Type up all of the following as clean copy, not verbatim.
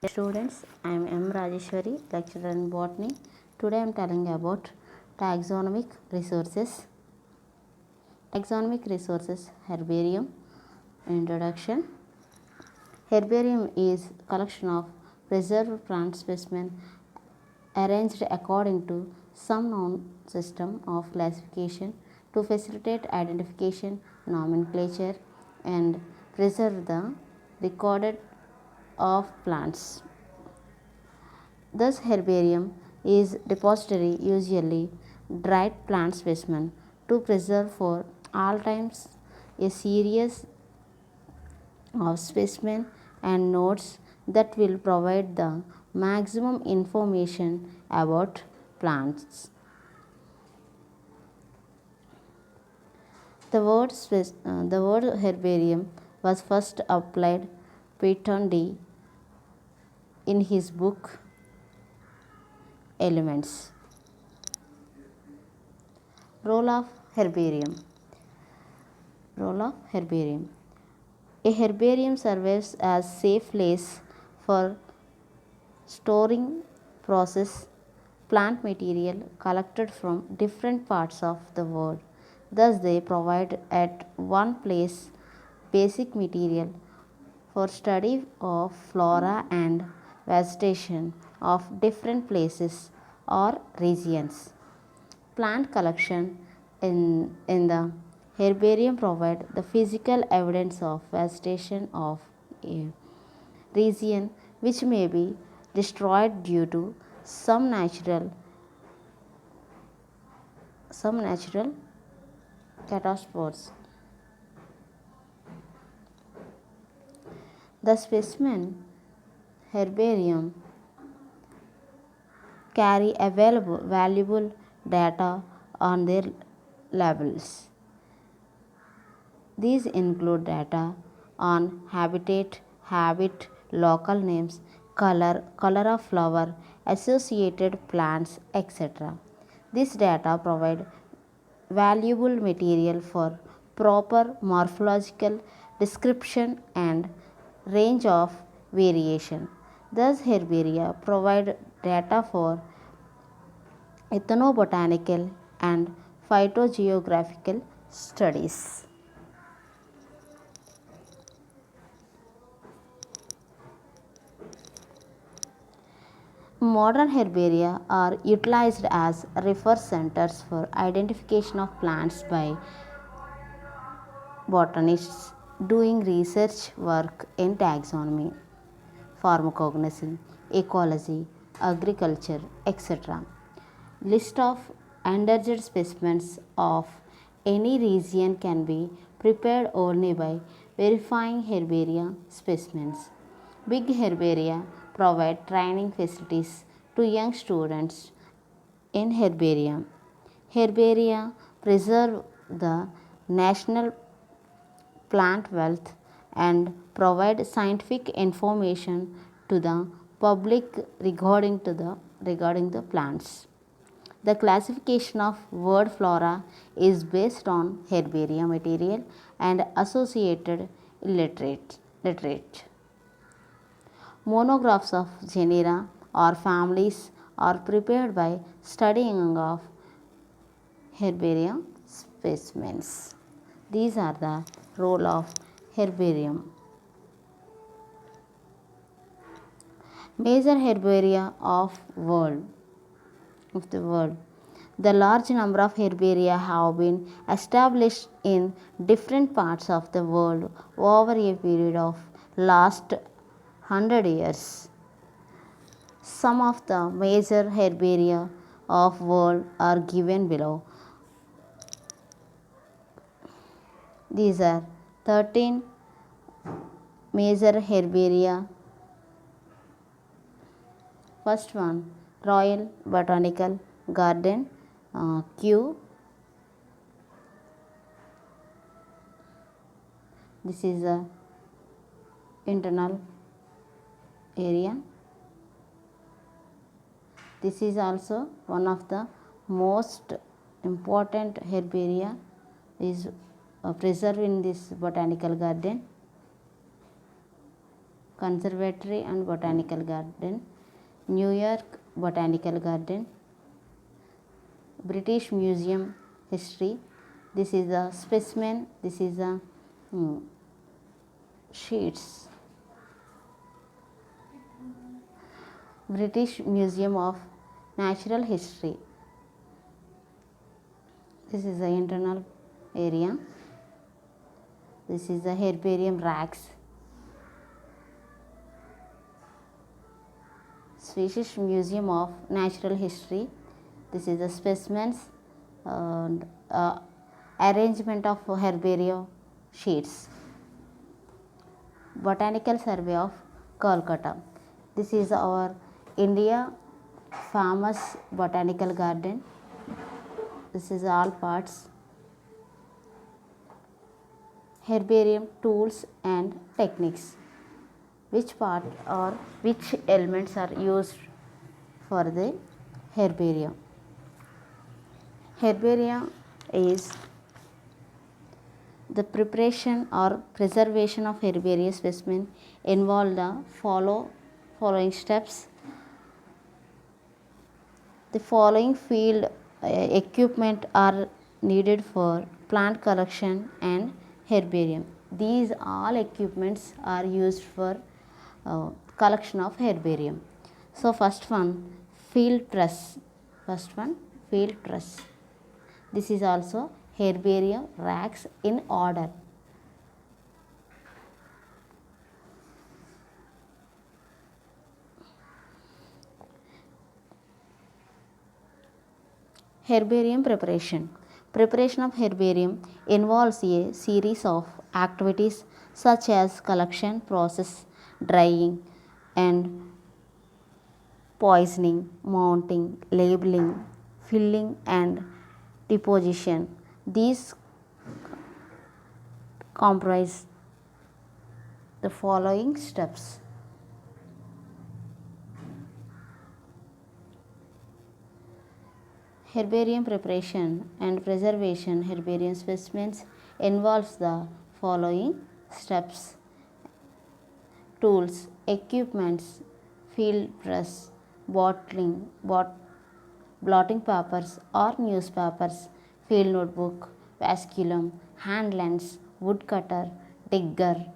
Students, I am M. Rajeshwari, lecturer in botany. Today I am telling about taxonomic resources. Taxonomic resources, herbarium. Introduction. Herbarium is collection of preserved plant specimens arranged according to some known system of classification to facilitate identification, nomenclature, and preserve the recorded of plants. Thus, herbarium is depository, usually dried plant specimen, to preserve for all times a series of specimen and notes that will provide the maximum information about plants. The word herbarium was first applied Peyton in his book Elements. Role of herbarium. Role of herbarium. A herbarium serves as safe place for storing process plant material collected from different parts of the world. Thus, they provide at one place basic material for study of flora and vegetation of different places or regions. Plant collection in the herbarium provide the physical evidence of vegetation of a region which may be destroyed due to some natural catastrophes. The specimen herbarium carry valuable data on their labels. These include data on habitat, habit, local names, color of flower, associated plants, etc. This data provide valuable material for proper morphological description and range of variation. Thus, herbaria provide data for ethnobotanical and phytogeographical studies. Modern herbaria are utilized as research centers for identification of plants by botanists doing research work in taxonomy, pharmacognosy, ecology, agriculture, etc. List of endangered specimens of any region can be prepared only by verifying herbaria specimens. Big herbaria provide training facilities to young students in herbarium. Herbaria preserve the national plant wealth and provide scientific information to the public regarding the plants. The classification of word flora is based on herbarium material and associated literature. Monographs of genera or families are prepared by studying of herbarium specimens. These are the role of herbarium. Major herbaria of the world. The large number of herbaria have been established in different parts of the world over a period of last 100 years. Some of the major herbaria of world are given below. These are 13 major herbaria. First one, Royal Botanical Garden, Kew. This is the internal area. This is also one of the most important herbaria is preserved in this botanical garden. Conservatory and Botanical Garden, New York Botanical Garden, British Museum History. This is a specimen, this is a sheets. British Museum of Natural History. This is the internal area. This is the herbarium racks. Swedish Museum of Natural History. This is the specimens and arrangement of herbarium sheets. Botanical Survey of Kolkata. This is our India famous botanical garden. This is all parts. Herbarium tools and techniques. Which part or which elements are used for the herbarium? Herbarium is the preparation or preservation of herbarium specimen involve the following steps. The following field equipment are needed for plant collection and herbarium. These all equipments are used for collection of herbarium. So first one, field press. First one, field press. This is also herbarium racks in order. Herbarium preparation. Preparation of herbarium involves a series of activities such as collection, process, drying and poisoning, mounting, labeling, filling and deposition. These comprise the following steps. Herbarium preparation and preservation herbarium specimens involves the following steps. Tools, equipments, field press, bottling, blotting papers or newspapers, field notebook, vasculum, hand lens, wood cutter, digger.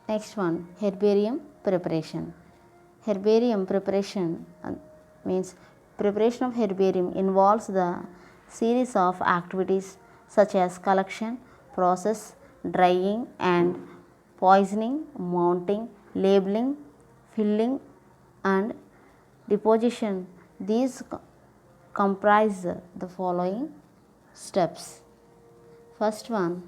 Next one, herbarium preparation. Herbarium preparation means preparation of herbarium involves the series of activities such as collection, process, drying and poisoning, mounting, labeling, filling and deposition. These comprise the following steps. First one,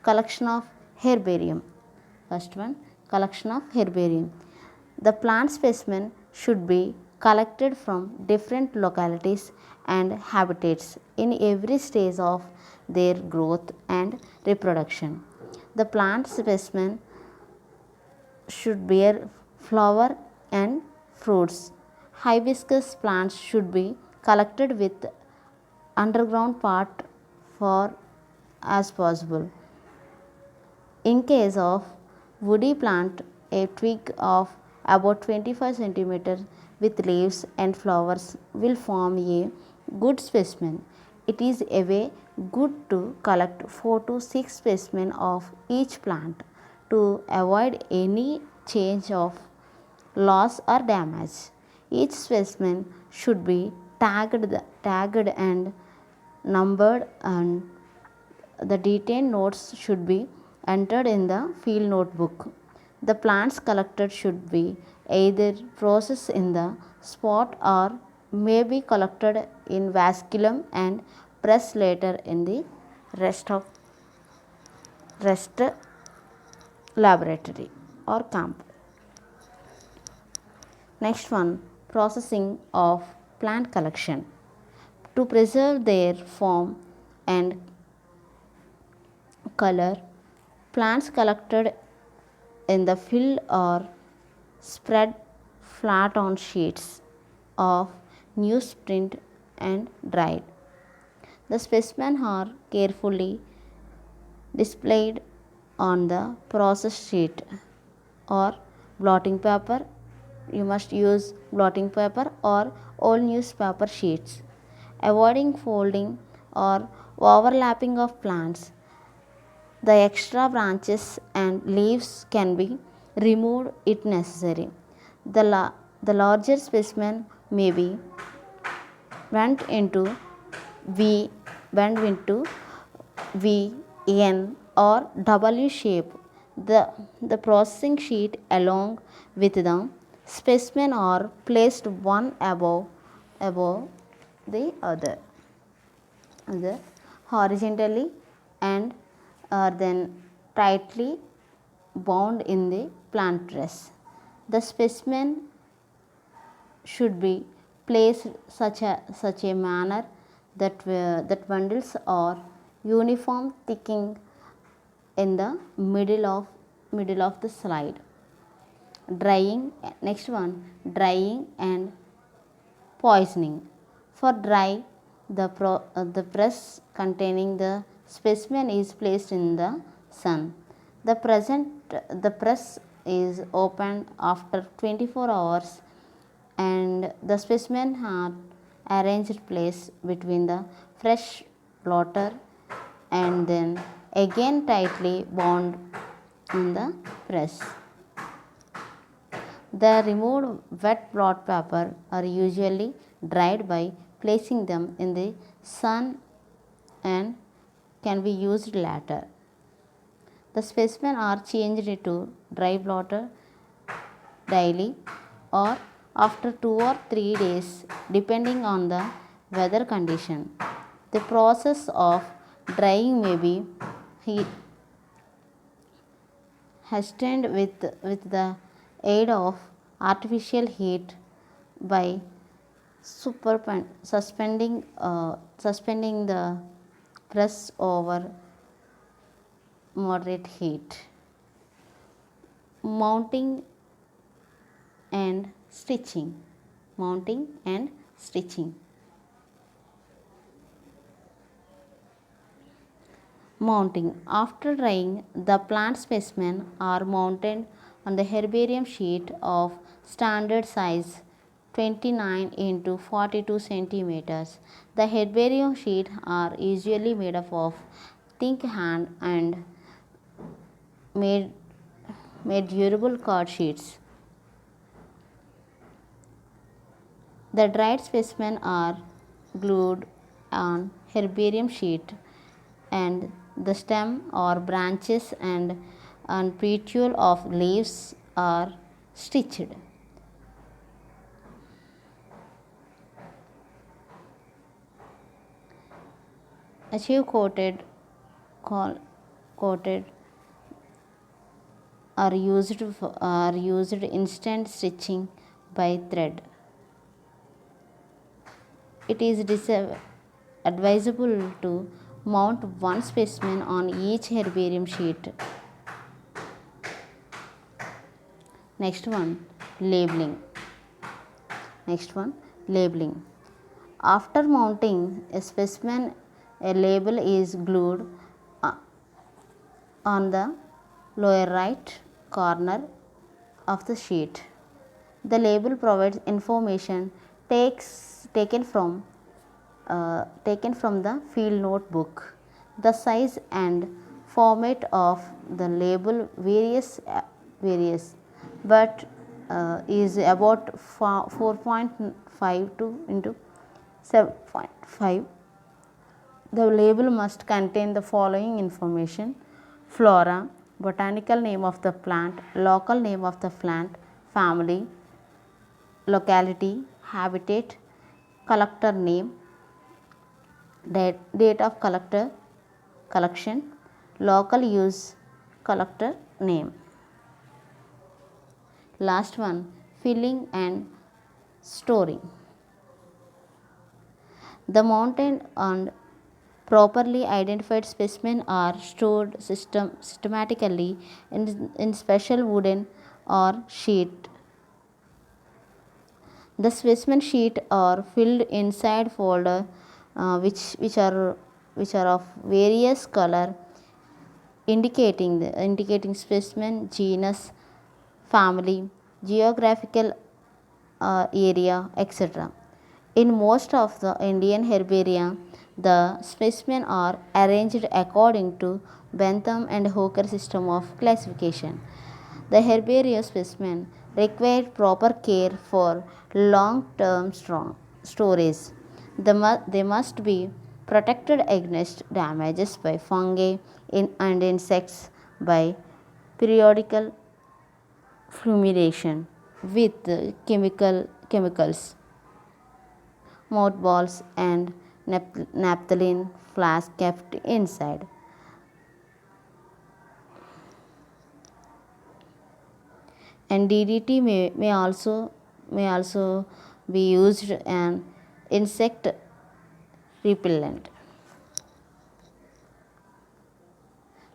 collection of herbarium. First one, collection of herbarium. The plant specimen should be collected from different localities and habitats in every stage of their growth and reproduction. The plant specimen should bear flower and fruits. Hibiscus plants should be collected with underground part for as possible. In case of woody plant, a twig of about 25 cm with leaves and flowers will form a good specimen. It is a way good to collect 4 to 6 specimens of each plant to avoid any change of loss or damage. Each specimen should be tagged and numbered, and the detailed notes should be entered in the field notebook. The plants collected should be either processed in the spot or may be collected in vasculum and pressed later in the rest laboratory or camp. Next one, processing of plant collection. To preserve their form and color, plants collected in the field are spread flat on sheets of newsprint and dried. The specimens are carefully displayed on the process sheet or blotting paper. You must use blotting paper or old newspaper sheets. Avoiding folding or overlapping of plants. The extra branches and leaves can be removed if necessary. The larger specimen may be bent into V bent into V, N or W shape. The processing sheet along with the specimen are placed one above the other horizontally and are then tightly bound in the plant press. The specimen should be placed such a manner that bundles are uniform thickening in the middle of the slide. Drying, next one, drying and poisoning. For dry, the press containing the specimen is placed in the sun. The press is opened after 24 hours and the specimen are arranged place between the fresh blotter and then again tightly bound in the press. The removed wet blot paper are usually dried by placing them in the sun and can be used later. The specimen are changed to dry blotter daily or after 2 or 3 days depending on the weather condition. The process of drying may be hastened with the aid of artificial heat by suspending the press over moderate heat. Mounting and stitching. Mounting and stitching. Mounting. After drying, the plant specimen are mounted on the herbarium sheet of standard size 29 into 42 centimeters. The herbarium sheet are usually made up of thick hand and made durable card sheets. The dried specimen are glued on herbarium sheet and the stem or branches and petiole of leaves are stitched. Achieve coated are used instant stitching by thread. It is advisable to mount one specimen on each herbarium sheet. Next one, labeling. After mounting a specimen, a label is glued on the lower right corner of the sheet. The label provides information taken from the field notebook. The size and format of the label varies but is about 4.5 to into 7.5. The label must contain the following information: flora, botanical name of the plant, local name of the plant, family, locality, habitat, collector name, date of collection, local use, collector name. Last one, filling and storing. The mounted and properly identified specimens are stored systematically in special wooden or sheet. The specimen sheet are filled inside folder which are of various color indicating specimen, genus, family, geographical area, etc. In most of the Indian herbaria, the specimens are arranged according to Bentham and Hooker system of classification. The herbarium specimen require proper care for long-term storage. They must be protected against damages by fungi and insects by periodical fumigation with chemicals, mothballs, and naphthalene flask kept inside. And DDT may also be used an insect repellent.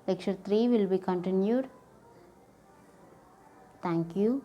Lecture 3 will be continued. Thank you.